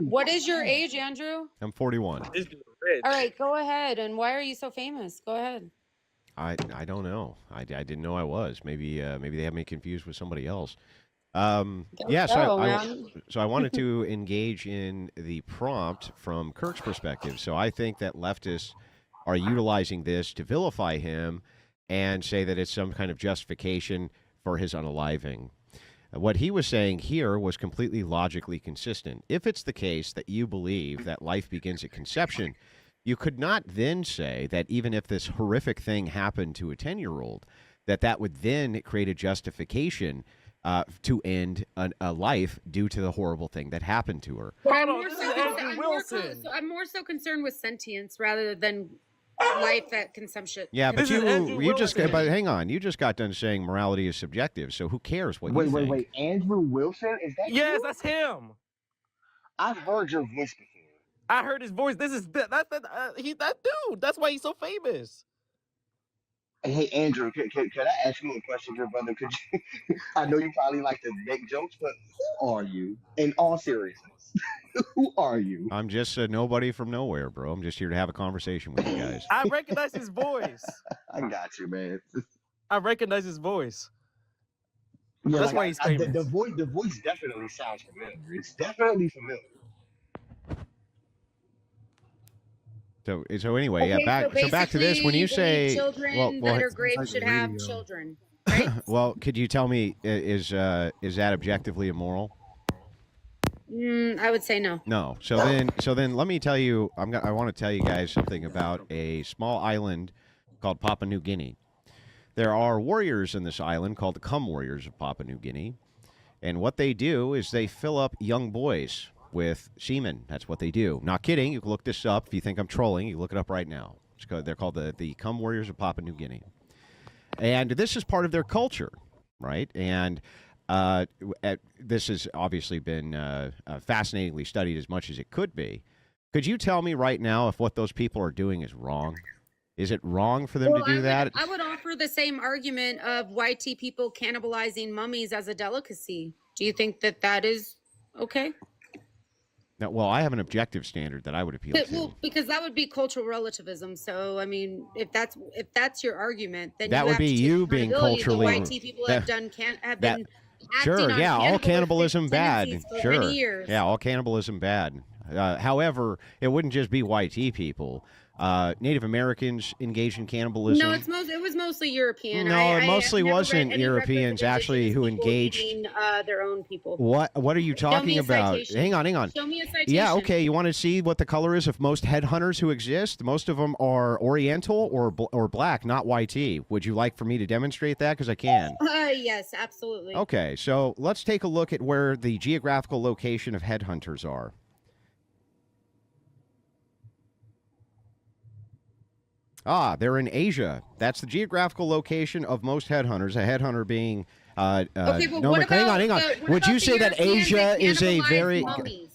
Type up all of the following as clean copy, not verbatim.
What is your age, Andrew? I'm 41. This dude rich. All right, go ahead. And why are you so famous? Go ahead. I don't know. I didn't know I was. Maybe they have me confused with somebody else. Yeah. Go, man. So I wanted to engage in the prompt from Kirk's perspective. So I think that leftists are utilizing this to vilify him and say that it's some kind of justification for his unaliving. What he was saying here was completely logically consistent. If it's the case that you believe that life begins at conception, you could not then say that even if this horrific thing happened to a 10-year-old, that would then create a justification to end a life due to the horrible thing that happened to her. But I'm more so concerned with sentience rather than life at consumption. Yeah, but you just Wilson. but hang on, you just got done saying morality is subjective. So who cares what you think? Wait. Andrew Wilson? Is that Yes, you? that's him. I've heard your voice before. I heard his voice. This is that dude. That's why he's so famous. Hey, Andrew, can I ask you a question, here, brother? Could you? I know you probably like to make jokes, but who are you? In all seriousness, who are you? I'm just a nobody from nowhere, bro. I'm just here to have a conversation with you guys. I recognize his voice. I got you, man. I recognize his voice. Yeah, That's why he's famous. The voice definitely sounds familiar. It's definitely familiar. So anyway, Okay, yeah, back to this. When you say children that are raped should have children, right? well, could you tell me is that objectively immoral? I would say no. No. So then let me tell you. I want to tell you guys something about a small island called Papua New Guinea. There are warriors in this island called the Cum Warriors of Papua New Guinea, and what they do is they fill up young boys with semen. That's what they do. Not kidding. You can look this up. If you think I'm trolling, you look it up right now. They're called the Cum Warriors of Papua New Guinea. And this is part of their culture, right? And this has obviously been fascinatingly studied as much as it could be. Could you tell me right now if what those people are doing is wrong? Is it wrong for them to do that? I would offer the same argument of YT people cannibalizing mummies as a delicacy. Do you think that is okay? No, well, I have an objective standard that I would appeal to. Well, because that would be cultural relativism. So, I mean, if that's your argument, then that would be you being culturally. The YT people have been sure, yeah, all cannibalism bad. For sure, many years. yeah, all cannibalism bad. However, it wouldn't just be YT people. Native Americans engaged in cannibalism. No, it was mostly European. No, it mostly wasn't Europeans actually who engaged eating, their own people. What are you talking about? Hang on. Show me a citation. Yeah, okay. You want to see what the color is of most headhunters who exist? Most of them are Oriental or black, not YT. Would you like for me to demonstrate that? Because I can. Yes, absolutely. Okay, so let's take a look at where the geographical location of headhunters are. They're in Asia. That's the geographical location of most headhunters. A headhunter being okay, but no, what about, hang on. Would you say that Asia is a very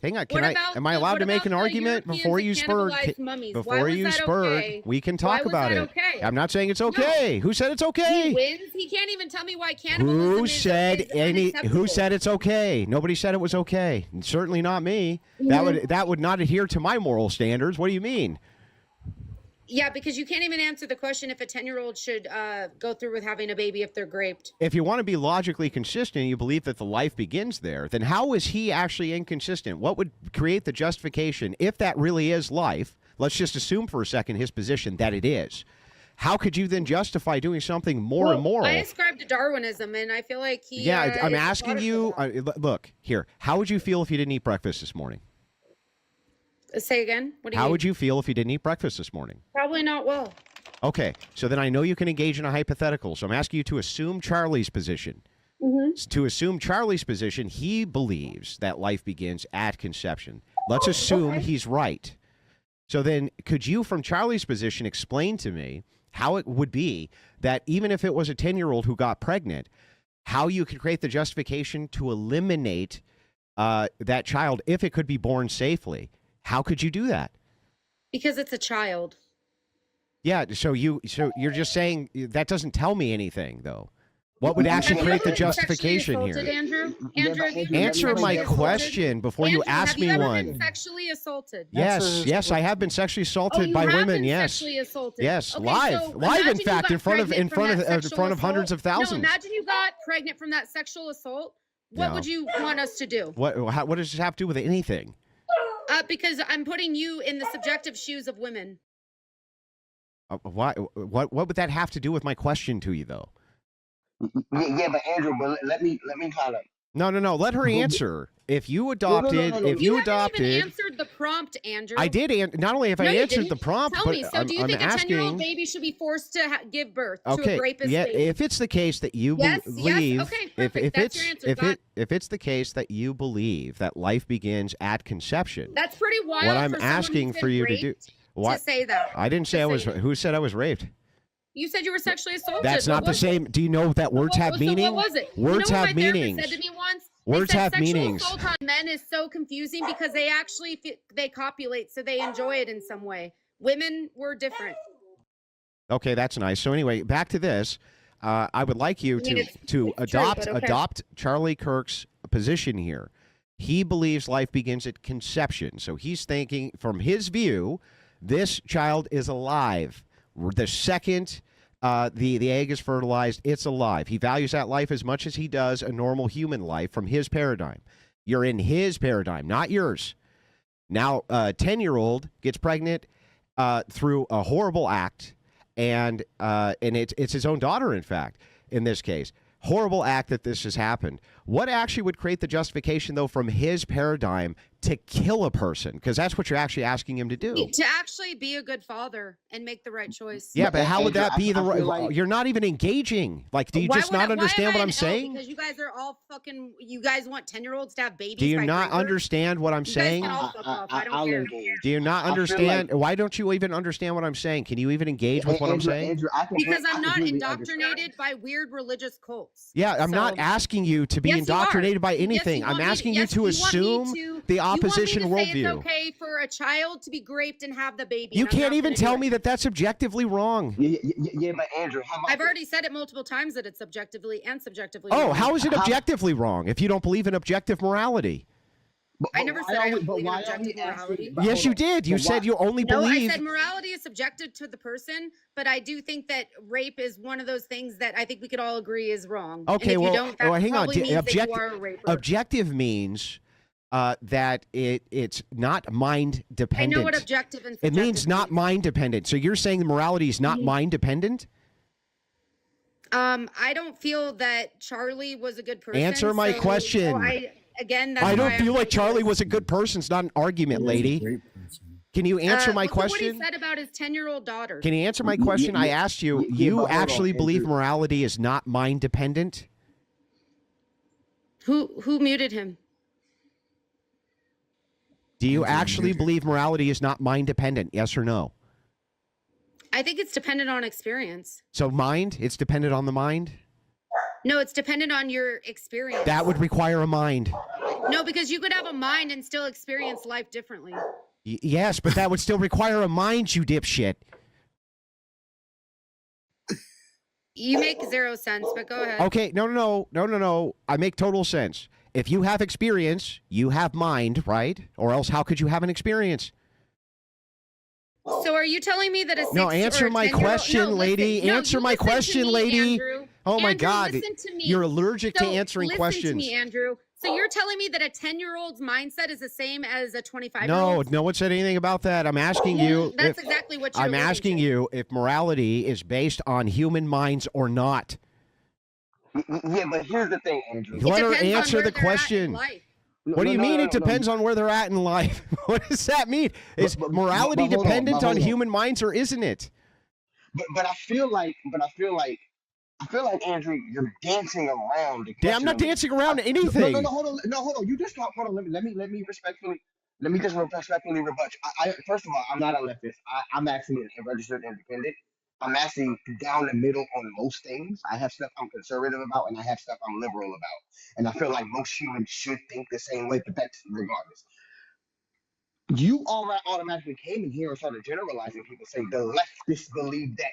hang on? Am I allowed to make an argument before you spur? Before you spur, we can talk about it. Okay? I'm not saying it's okay. No. Who said it's okay? He wins. He can't even tell me why cannibalism Who said Who said it's okay? Nobody said it was okay. Certainly not me. That would not adhere to my moral standards. What do you mean? Yeah, because you can't even answer the question if a 10-year-old should go through with having a baby if they're raped. If you want to be logically consistent, you believe that the life begins there, then how is he actually inconsistent? What would create the justification if that really is life? Let's just assume for a second his position that it is. How could you then justify doing something more immoral? I ascribe to Darwinism, and I feel like he... Yeah, I'm asking you, look, here, how would you feel if you didn't eat breakfast this morning? Say again? What do you How mean? would you feel if you didn't eat breakfast this morning? Probably not well. Okay, so then I know you can engage in a hypothetical. So I'm asking you to assume Charlie's position. Mm-hmm. To assume Charlie's position, he believes that life begins at conception. Let's assume he's right. So then could you, from Charlie's position, explain to me how it would be that even if it was a 10-year-old who got pregnant, how you could create the justification to eliminate that child if it could be born safely? How could you do that? Because it's a child. Yeah, so you're just saying that doesn't tell me anything, though. What would Have actually you create the ever been sexually justification assaulted, here? Andrew? Yeah, Andrew, but have you Andrew, been Answer let me my sexually assaulted? question before you Andrew, ask have me you ever one. been sexually assaulted? Yes, yes, I have been sexually Oh, assaulted you by have women. been Yes, sexually assaulted. yes, Okay, live, so live. In imagine you fact, got in front of pregnant from that sexual hundreds of assault. thousands. No, imagine you got pregnant from that sexual assault. What No. would you want us to do? What does this have to do with anything? Because I'm putting you in the subjective shoes of women. Why? What would that have to do with my question to you, though? Yeah, but Andrew, but let me kind of. No. Let her answer. If you adopted, no. if You you haven't adopted, even answered the prompt, Andrew. I did. Not only have No, I you answered didn't. the prompt, Tell but me. So, do you think a 10-year-old asking. baby should be forced to give birth to Okay, a rapist yeah. baby? If it's the case that you Yes, believe, yes. Okay, perfect. That's your answer. if it's the case that you believe that life begins at conception, That's pretty wild. what I'm for someone asking who's for been you to do, raped what? to say that. I didn't say I was. Who said I was raped? You said you were sexually assaulted. That's not the same. Do you know that words have meaning? So what was it? Words have my meanings. therapist said to me once? Words have meanings. Sexual assault on men is so confusing because they actually they copulate, so they enjoy it in some way. Women were different. Okay, that's nice. So anyway, back to this. I would like you it's to adopt true, but okay. adopt Charlie Kirk's position here. He believes life begins at conception. So he's thinking, from his view, this child is alive. The second the egg is fertilized, it's alive. He values that life as much as he does a normal human life from his paradigm. You're in his paradigm, not yours. Now, a 10-year-old gets pregnant through a horrible act, and it's his own daughter, in fact, in this case. Horrible act that this has happened. What actually would create the justification, though, from his paradigm to kill a person? Because that's what you're actually asking him to do. To actually be a good father and make the right choice. Yeah, but how would that be the right? Like, you're not even engaging. Like, do you just not understand what I'm saying? Because you guys are all fucking. You guys want 10-year-olds to have babies. Do you by not birth? understand what I'm You guys saying? can all fuck off. I don't I'll care. engage. Do you not I feel understand? like- Why don't you even understand what I'm saying? Can you even engage with what I'm saying? Andrew, Because I'm not completely indoctrinated understand. by weird religious cults. Yeah, I'm not So- asking you to be Yes, you indoctrinated are. by Yes, anything. you I'm want me asking yes, you to want me assume to- the opposition you want me to say worldview. it's okay for a child to be raped and have the baby. You and I'm can't not even gonna do tell it. me that that's objectively wrong. Yeah, but Andrew, how about I've already said it multiple times that it's objectively and subjectively. Oh, wrong. how is it How- objectively wrong if you don't believe in objective morality? I never said I don't believe in objective morality. Yes, you did. You said you only No, believe. I said morality is subjective to the person, but I do think that rape is one of those things that I think we could all agree is wrong. And Okay, if well, you don't, that hang on. probably means that you are a raper. Objective means that it's not mind I dependent. know what objective and It subjective means not mind dependent. So you're saying the morality is not mind dependent? I don't feel that Charlie was a good person. Answer my question. That's I don't why feel I'm like Charlie was a good person. It's not an argument, lady. Can you answer my look at What question? he said about his 10-year-old daughter. Can you answer my question? I asked you. yeah, but You hold on, actually believe Andrew. morality is not mind dependent? Who muted him? Do you actually believe morality is not mind dependent? Yes or no? I think it's dependent on experience. So mind, it's dependent on the mind? No, it's dependent on your experience. That would require a mind. No, because you could have a mind and still experience life differently. Yes, but that would still require a mind, you dipshit. You make zero sense, but go ahead. Okay, no. I make total sense. If you have experience, you have mind, right? Or else how could you have an experience? So are you telling me that a 6 No, or answer a my 10-year-old question, no, lady. listen, no, Answer you my listen to question, me, lady. Andrew. Oh my Andrew, God. listen to me. You're allergic to So answering listen questions. to me, Andrew. So you're telling me that a 10-year-old's mindset is the same as a 25-year-old? No one said anything about that. I'm asking you. That's if- exactly what you're I'm alluding asking to. you if morality is based on human minds or not. Yeah, but here's the thing, Andrew. Let her Depends on answer where the they're at in question. life. What do you mean it depends on where they're at in life? What does that mean? Is But morality hold on, dependent but on hold on. human minds or isn't it? But I feel like Andrew, you're dancing around the Yeah, I'm not question. dancing around anything. No, hold on. You just stop. Hold on. Let me respectfully. Let me just respectfully rebut you. I first of all, I'm not a leftist. I'm actually a registered independent. I'm actually down the middle on most things. I have stuff I'm conservative about, and I have stuff I'm liberal about. And I feel like most humans should think the same way, but that's regardless. You all automatically came in here and started generalizing people, saying the leftists believe that.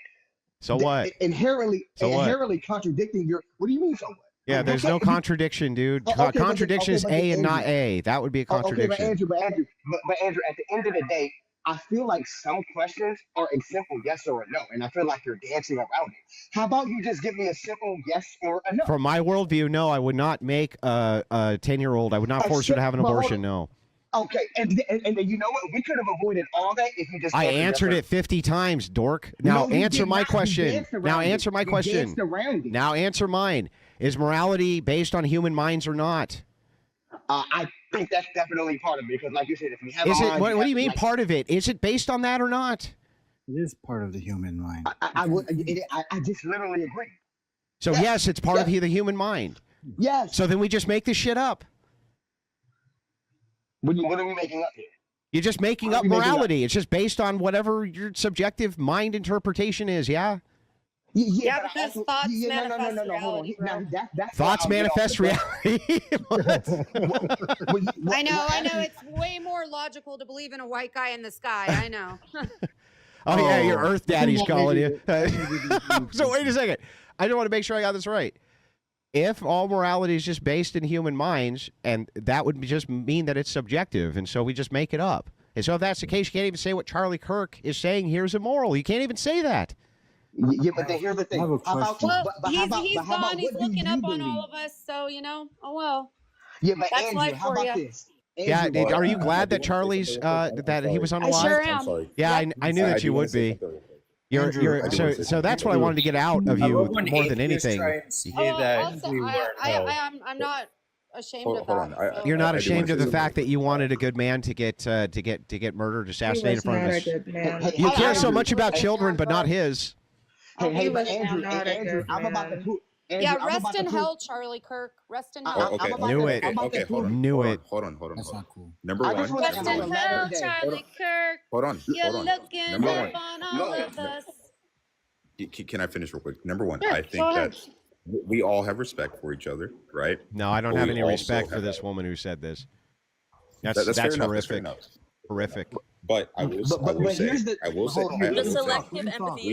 So what? Inherently, So what? inherently contradicting your. What do you mean? So what? Yeah, there's no contradiction, dude. Contradiction is A and not A. That would be a contradiction. Okay, but Andrew, at the end of the day, I feel like some questions are a simple yes or a no, and I feel like you're dancing around it. How about you just give me a simple yes or a no? From my worldview, no, I would not make a 10-year-old. I would not force her to have an abortion. No. Okay, and then you know what? We could have avoided all that if you just. I answered it 50 times, dork. Now No, you answer did my not. You question. danced around Now it. answer my You question. danced around it. Now answer mine. Is morality based on human minds or not? I think that's definitely part of it because, like you said, if you have Is a it? mind, What do you mean like, part of it? Is it based on that or not? It is part of the human mind. I just literally agree. So yes, it's part of the human mind. Yes. So then we just make this shit up. What are we making up here? You're just making What are up we making up? morality. It's just based on whatever your subjective mind interpretation is. Yeah. Yeah, but because I- thoughts no, manifest hold on. reality, bro. Now, that's Thoughts where I'll get manifest off the reality. What- I know. actually- It's way more logical to believe in a white guy in the sky. I know. Oh, yeah, your Earth Daddy's Well, calling maybe- you. So wait a second. I just want to make sure I got this right. If all morality is just based in human minds, and that would just mean that it's subjective, and so we just make it up. And so if that's the case, you can't even say what Charlie Kirk is saying here is immoral. You can't even say that. Yeah, but then here's the thing. I have a How about, question. Well, but how about, he's but how about gone. He's what do looking you up on believe? all of us. So oh well. Yeah, but That's Andrew, life how for about ya. this? Yeah, Andrew, are you I glad do that wanna say Charlie's something real quick. I'm that he sorry. was I unalive? sure I'm am. sorry. Yeah, I knew I that do you wanna would say be. something real quick. You're I do so wanna say so something. that's what I wanted to get out of I you love when more than atheists anything. try and say Oh, that also, we weren't. I'm not ashamed Hold of on. that. so- You're not I do ashamed wanna of the say fact something. that you wanted a good man to get murdered, He assassinated in was front not of a us. good man. You Hey, care so Andrew, much about hey, children, but not his. hey, He but was Andrew, not a Andrew, good I'm about to man. put. Andrew, Yeah, I'm rest about in to put. hell, Charlie Kirk. Rest in I- hell. I'm about Knew to, it. I'm about Okay, to hold put. on. Knew hold on, it. Hold on. Hold on. That's Hold on. not cool. Number I one. just want to Rest have in a hell, level day. Charlie Kirk. Hold on. You're Hold on. looking Number up one. on all No. of us. Can I finish real quick? Number one, Sure, I go think ahead. that we all have respect for each other, right? No, I don't But have we any also respect for have- this woman who said this. That's fair That's enough. That's fair horrific. enough. Horrific. But I will say, here's the. I will say, hold on, I let will me say, talk, selective let me talk. empathy.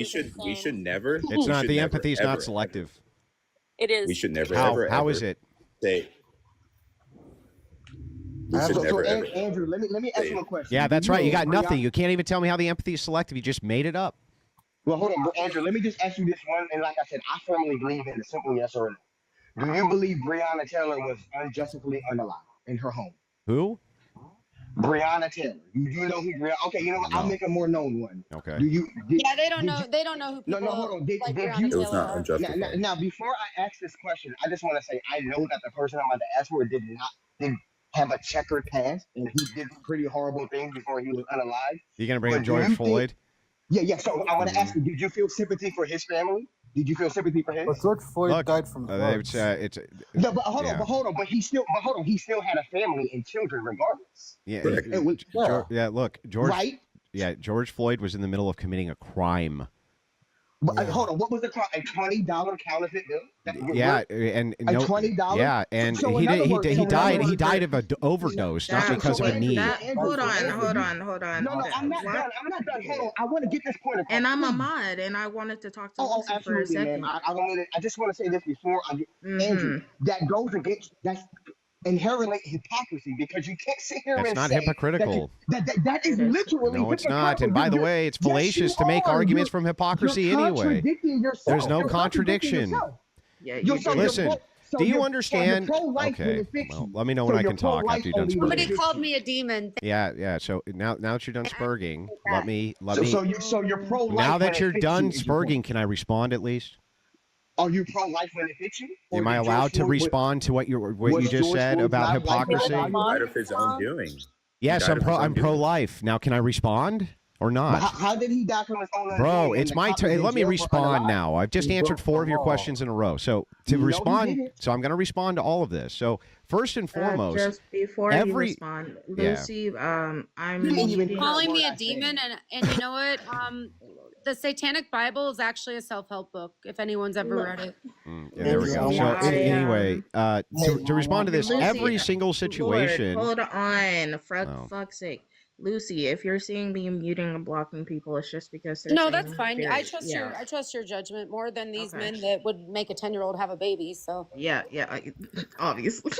we should never. It's we not. should The never, empathy is ever, not selective. It is. We should never How? ever. How ever is it? say. We should So, never ever. Andrew, let me ask you a question. Yeah, Do that's you right. You know got nothing. Brianna- You can't even tell me how the empathy is selective. You just made it up. Well, hold on, Andrew. Let me just ask you this one, and like I said, I firmly believe in a simple yes or no. Do you believe Breonna Taylor was unjustly unalive in her home? Who? Breonna Taylor. Do you know who Breonna? Okay, you know what? I'll No. make a more known one. Okay. Do you? Yeah, they don't did know. you- They don't know who No, people hold on. Did like you? Breonna It was Taylor not are. unjustified. Now, before I ask this question, I just want to say I know that the person I'm about to ask for did have a checkered past, and he did pretty horrible things before he was unalive. You gonna bring But in do George you Floyd? Yeah. So I want to ask you: did you feel sympathy for his family? Did you feel sympathy for his? But George Floyd Look, died from drugs. it's No, but hold yeah. on, he still had a family and children regardless. yeah. Correct. It was, Yeah. Look, George. right? Yeah, George Floyd was in the middle of committing a crime. But, Yeah. hold on, what was the crime? A $20 counterfeit bill? Yeah, and A no, $20? yeah, and So he in other did. words- He so in died. other He words- died of an overdose, not That- because of a Andrew, need. Hold on. Andrew, Hold on. No, I'm not What? done. I'm not done. Hold on. I want to get this point across. And I'm a Please. mod, and I wanted to talk to Oh, Lucy for a absolutely, second. man. I just want to say this before I get Andrew. Mhm. That goes against that's inherently hypocrisy because you can't sit here That's and not say hypocritical. that is It is. literally No, it's not. hypocritical. And by the You're- way, it's yes, fallacious you to make are. arguments You're- from hypocrisy you're anyway. contradicting yourself. There's no You're contradicting contradiction. yourself. Yeah, You're you so- did. you're Listen, pro- so do you you're- so understand? you're pro-life when Okay, it fits well, you. let me know So when I you're can talk pro-life after you're done only when Somebody it fits called you. me a demon. Yeah. So now that you're done spurging, let me. So you're pro-life. Now when that it you're fits done you, is your point. spurging, can I respond at least? Are you pro-life when it fits you? Or Am I did George allowed to Floyd- respond to what you was just George said Floyd about not like hypocrisy? that? Died of his own doing. Yes, Died of his own I'm doing. pro-life. Now, can I respond or But not? how did he die from his own Bro, undoing and it's the my cop is turn. in Let me jail for respond unalive? now. I've just He answered broke 4 the of your law. questions in a row. So to No, he respond, didn't. so I'm going to respond to all of this. So first and foremost, Just before you every- respond, yeah. Lucy, I'm You didn't even needing- hear Calling word me I a said. demon, and you know what? The Satanic Bible is actually a self-help book. If anyone's ever read it. Yeah, there we go. Lucy, So anyway, I, to respond to this, Lucy, every single Lord, situation. hold on, for Oh. fuck's sake. Lucy, if you're seeing me muting and blocking people, it's just because they're No, saying that's fine. very, I trust yeah. I trust your judgment more than these Okay. men that would make a 10-year-old have a baby. So Yeah, obviously.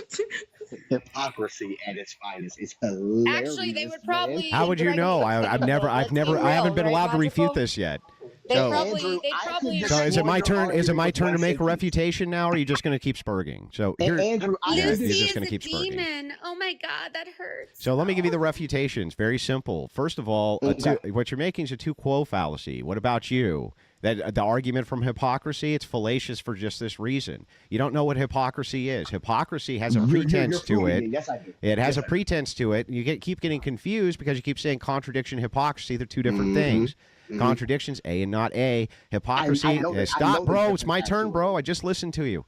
Hypocrisy at its finest. It's hilarious. actually, they would man. probably. How would you know? I've never, I haven't been allowed to refute this yet. They So- probably, Andrew, they I probably. could So is it my Destroy your turn? Is it my argument turn to with make a one refutation now, or are you just going to keep spurging? So here, Andrew, I Yeah, could you're Lucy just is gonna a keep spurting. demon. Oh my god, that hurts. So let me give you the refutations. Very simple. First of all, what you're making is a tu quo fallacy. What about you? That the argument from hypocrisy, it's fallacious for just this reason. You don't know what hypocrisy is. Hypocrisy has a pretense to it. Yes, I do. It has Yes, a pretense to it. You keep getting confused because you keep saying contradiction, hypocrisy. They're two different things. Contradictions, A and not A. Hypocrisy. I know that- I Stop, know bro. the It's my difference, turn, bro. absolutely. I just listened to you.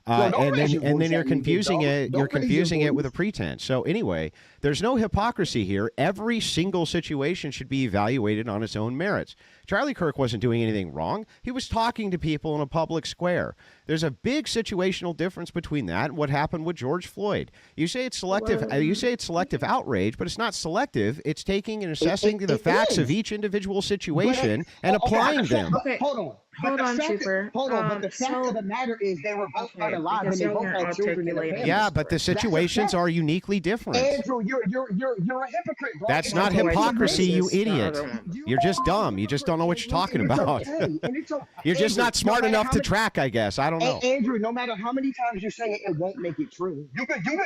No, don't And raise your then voice you're at me, big confusing dog. it. Don't You're raise your confusing it with a voice. pretense. So anyway, there's no hypocrisy here. Every single situation should be evaluated on its own merits. Charlie Kirk wasn't doing anything wrong. He was talking to people in a public square. There's a big situational difference between that and what happened with George Floyd. You say it's selective. You say it's selective outrage, but it's not selective. It's taking and assessing the it facts of is. each individual situation and Okay, applying them. Okay. Hold on. Hold on, Super. Hold on, but the fact So- of the matter is they were both Okay, unalive and because they y'all both weren't had children in their articulating families. Yeah, but the That's a situations fact. are uniquely different. Andrew, you're a hypocrite, bro. That's It's not okay. hypocrisy, you Racist, the idiot. other one. You're just dumb. You just don't know what you're talking It's about. okay, and it's okay. You're just Andrew, not smart no matter enough how to many- track, I guess. I don't know. Andrew, no matter how many times you say it, it won't make it true.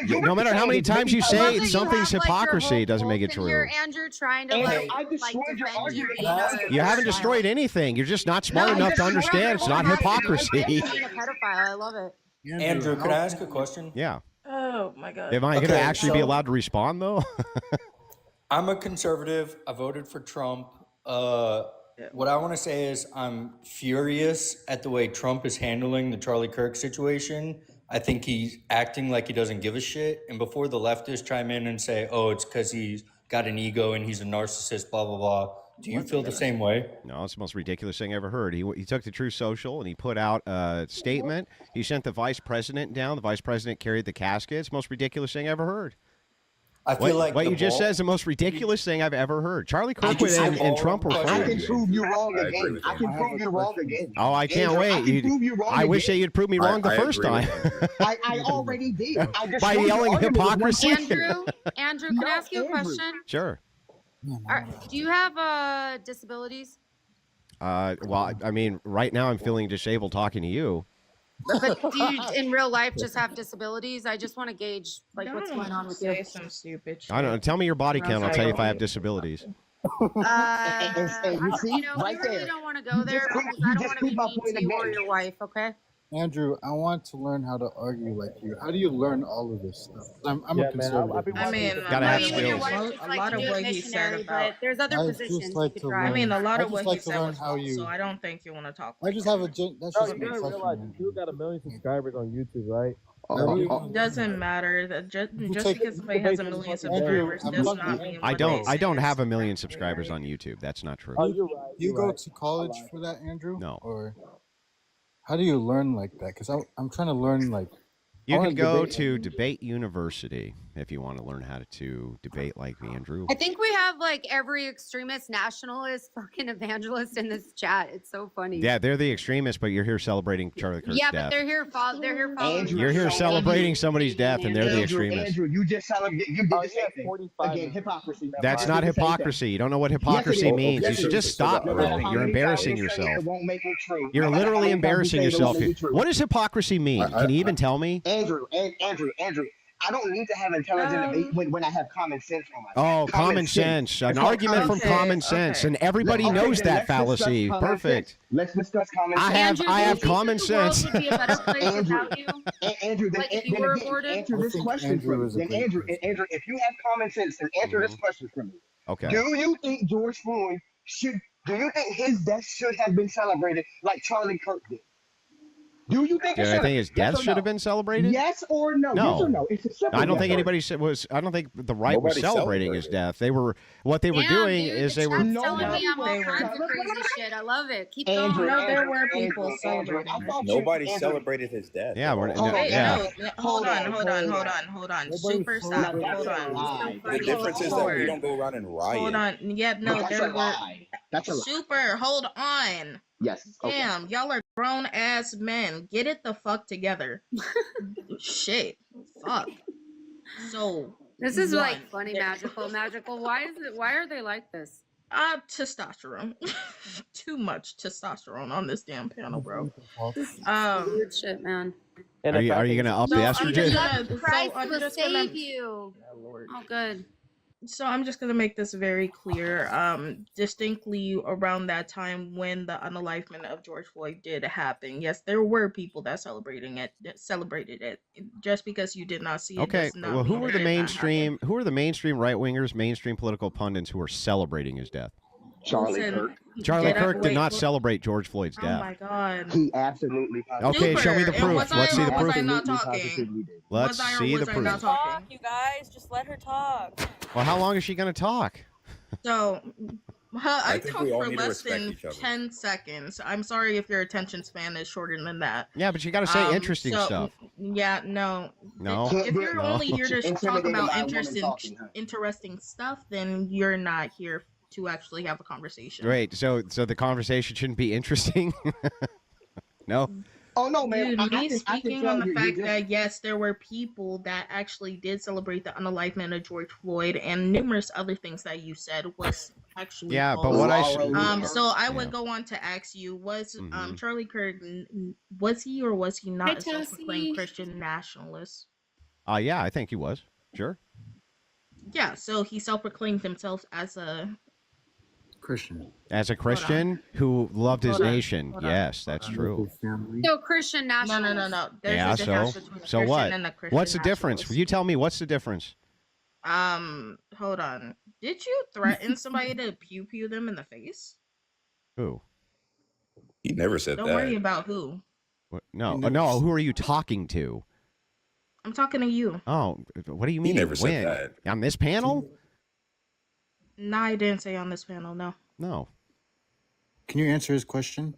No matter how many times you I say love it, that you something's have, like, your hypocrisy. whole It doesn't make it wolf in here, true. Andrew, trying to Andrew, like, I destroyed your defend you argument. being a You haven't pedophile. destroyed anything. You're just not smart No, enough you to just understand. It's not destroyed hypocrisy. being a pedophile. I love it. Andrew, could I ask a question? Yeah. Oh my god. Am I going Okay, to actually be so- allowed to respond, though? I'm a conservative. I voted for Trump. What I want to say is I'm furious at the way Trump is handling the Charlie Kirk situation. I think he's acting like he doesn't give a shit. And before the leftists chime in and say, oh, it's because he's got an ego and he's a narcissist, blah, blah, blah. Do you feel the same way? No, it's the most ridiculous thing I ever heard. He took the Truth Social and he put out a statement. He sent the vice president down. The vice president carried the casket. It's the most ridiculous thing I ever heard. I feel like what the you just ball- said is the most ridiculous thing I've ever heard. Charlie Kirk just and, have and all Trump were the I can friends. prove you wrong I agree again. with I you. can prove you wrong again. Oh, I can't Andrew, wait. I can prove you wrong I wish that again. you'd prove me wrong the I first agree time. with I already did. I just By showed you yelling argument with one hypocrisy? question. Andrew, can I ask you a Andrew. question? Sure. Do you have disabilities? Well, I mean, right now I'm feeling disabled talking to you. But do you, in real life, just have disabilities? I just want to gauge like what's going on with you. Say some stupid shit. I don't know. Tell me your body count. I'll tell you if I have disabilities. And you see, know, right we really there. don't want to go there just because proved- I you don't just want to be proved my mean point to you or again. your wife. Okay. Andrew, I want to learn how to argue like you. How do you learn all of this stuff? 'Cause I'm a conservative. I mean, Gotta have you and your skills. wife a just like lot to of do it what he said missionary, about. but there's other I positions just you like could to try. I mean, a lot I of just what like he to said learn was how false, you- so I don't think you want to talk. I just have a that's Bro, just you my gotta question. realize man. you got 1 million subscribers on YouTube, right? Doesn't matter. That just take- because somebody has a million Andrew, subscribers I'm does talking- not mean I what don't. they I don't say have is 1 million right. subscribers on YouTube. That's not true. Oh, you're right. You You're go right. to college for that, Andrew? No. Or how do you learn like that? Because I'm trying to learn like. I You wanna can go debate- to Debate University if you want to learn how to debate like Andrew. I think we have like every extremist, nationalist, fucking evangelist in this chat. It's so funny. Yeah, they're the extremists, but you're here celebrating Charlie Kirk's Yeah, death. but they're here. They're here following. Andrew, You're here so celebrating somebody's death, and they're the Andrew, extremists. Andrew, you just celebrated. You did Oh, the yeah, same thing. 45 Again, hypocrisy. That's You not did the same thing. hypocrisy. You don't know what hypocrisy is. means. Yes, You should it just is. stop, No No matter bro. how You're many embarrassing times you say yourself. It won't make it true. You're No matter how literally many times you embarrassing say it, it won't yourself. make it true. What does hypocrisy mean? Can you even tell me? Andrew, Andrew, I don't need to have intelligent debate when I have common sense on my side. Oh, common sense. An It's called argument from Okay, common sense, okay. and everybody Okay, knows then that let's discuss fallacy. common Perfect. sense. Let's discuss common I sense. have- Andrew, I do you have think common that the world sense. would be a better place Andrew. without you? Andrew, then, Like, if then you were again, aborted? answer I this think question Andrew for me. is a Then great Andrew, person. Andrew, if you have common sense, then answer this question for me. Okay. Do you think George Floyd should? Do you think his death should have been celebrated like Charlie Kirk did? Do you think Do I think his death should have been celebrated? Yes or no? No. Yes or no? It's a simple I don't yes think or anybody was. I don't think the right was Nobody celebrating his celebrated. death. They were what they were Damn, doing dude, is the they were. chat's No, telling me I'm all they were. kinds of crazy shit. I love it. Keep Andrew, going. No, there Andrew, were people Andrew, celebrating I it. thought Nobody Andrew, celebrated his death. Yeah, we're, Hold Wait, yeah. no, Hold on. hold on. Nobody Super stop. celebrated Hold That's a on. lie. The That's a difference is that we lie. don't go around and Hold riot. on. Yeah, But no, that's a there were. lie. That's a lie. Super, hold on. Yes. Okay. Damn, y'all are grown ass men. Get it the fuck together. Shit. Fuck. So This is one, like funny, magical. Why is it? Why are they like this? testosterone. Too much testosterone on this damn panel, bro. Weird shit, man. And Are the you fact gonna that- up the So I'm just estrogen? gonna, Christ so I'm will just save gonna, you. yeah, Lord. Oh, good. So I'm just gonna make this very clear. Distinctly around that time when the unalivement of George Floyd did happen, yes, there were people that celebrated it. Just because you did not see it, Okay. does not Well, who mean were it the did not mainstream? happen. Who were the mainstream right wingers, mainstream political pundits who were celebrating his death? Charlie Listen, Kirk. Charlie Kirk did wait, not look- celebrate George Floyd's Oh death. my god. He absolutely. Okay, show me the Super, and proof. was Let's I- see the was proof. I not Absolutely, talking? positively did. Let's Was I or see the was I not proof. talking? You guys, just let her talk. Well, how long is she going to talk? So, I think talked we all for need to less respect than each other. 10 seconds. I'm sorry if your attention span is shorter than that. Yeah, but you got to say interesting so, stuff. Yeah, no. No. If you're No. only here to talk Intimidated about by a woman talking, huh? interesting stuff, then you're not here to actually have a conversation. Great. So the conversation shouldn't be interesting. No. Oh no, man! Dude, I me can speaking tell on the you're fact just- that yes, there were people that actually did celebrate the unalivement of George Floyd, and numerous other things that you said was actually Yeah, but false. what I So I Yeah. would go on to ask you: was Mhm. Charlie Kirk was he or was he not Hi, a self-proclaimed Tessie. Christian nationalist? Yeah, I think he was. Sure. Yeah, so he self-proclaimed himself as a Christian. As a Christian who loved his Hold on, nation. hold on. Yes, that's true. His family. So Christian no. nationalist. There's Yeah, a difference so between a so Christian what? and a Christian What's the difference? nationalist. You tell me what's the difference? Hold on. Did you threaten somebody to pew them in the face? Who? He never said Don't that. worry about who. What? No, He never no. s- Who are you talking to? I'm talking to you. Oh, what do you mean? never said When? that. On this panel? No, I didn't say on this panel. No. No. Can you answer his question?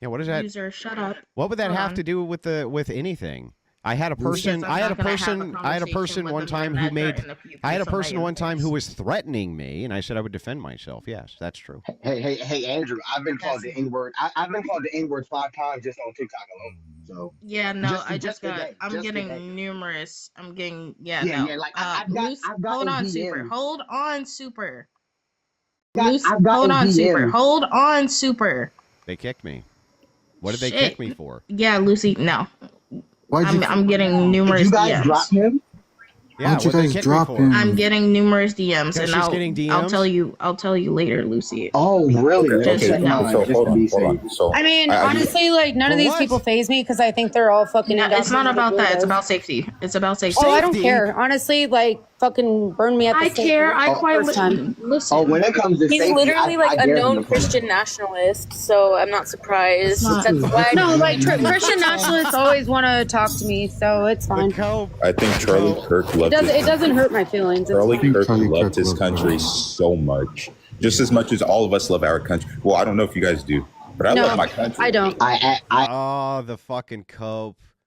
Yeah. What is that? User, shut up. What would that Hold have on. to do with anything? I had a person. Because I'm I had a not gonna have person. I had a conversation person with one a time man who that made. threatened to pew I had a somebody person in one the time who face. was threatening me, and I said I would defend myself. Yes, that's true. Hey, Andrew! I've been called the That's- N-word. I've been called the N-word 5 times just on TikTok alone. So Yeah, no, Just- I just just got. today, I'm just getting today. numerous. I'm getting. Yeah, Yeah, no. yeah, like, I've got Hold on, in super. DMs. Hold on, super. I've got Hold in on, super. DMs. Hold on, super. They kicked me. What did they Shit. kick me for? Yeah, Lucy. No, Why'd you? I'm getting numerous Did you guys DMs. drop him? Yeah, don't you what they guys kick drop me for? him? I'm getting numerous DMs, Because and she's getting I'll DMs? tell you later, Lucy. Oh, really? Okay, Just okay. no. So Just hold to be on, hold safe. on. So I mean, I- honestly, like none For of these what? people phase me because I think they're all fucking. No, it's not indoctrinated about that. It's weirdos. about safety. It's about safety. Oh, I don't Safety? care. Honestly, like fucking burn me at the I stake. care. I Oh, quite first time. listen. Oh, when it comes to He's safety, literally I like a dare him known to pull up. Christian nationalist, so I'm not surprised. It's not- That's why. No, like Christian nationalists always want to talk to me, so it's The fine. Cope. I think Charlie Kirk loved It doesn't hurt my feelings. It's Charlie fine. Kirk Charlie loved Kirk his loved country her. so much, just as much as all of us love our country. Well, I don't know if you guys do, but I No, love my country. I don't. I Oh, the fucking Cope.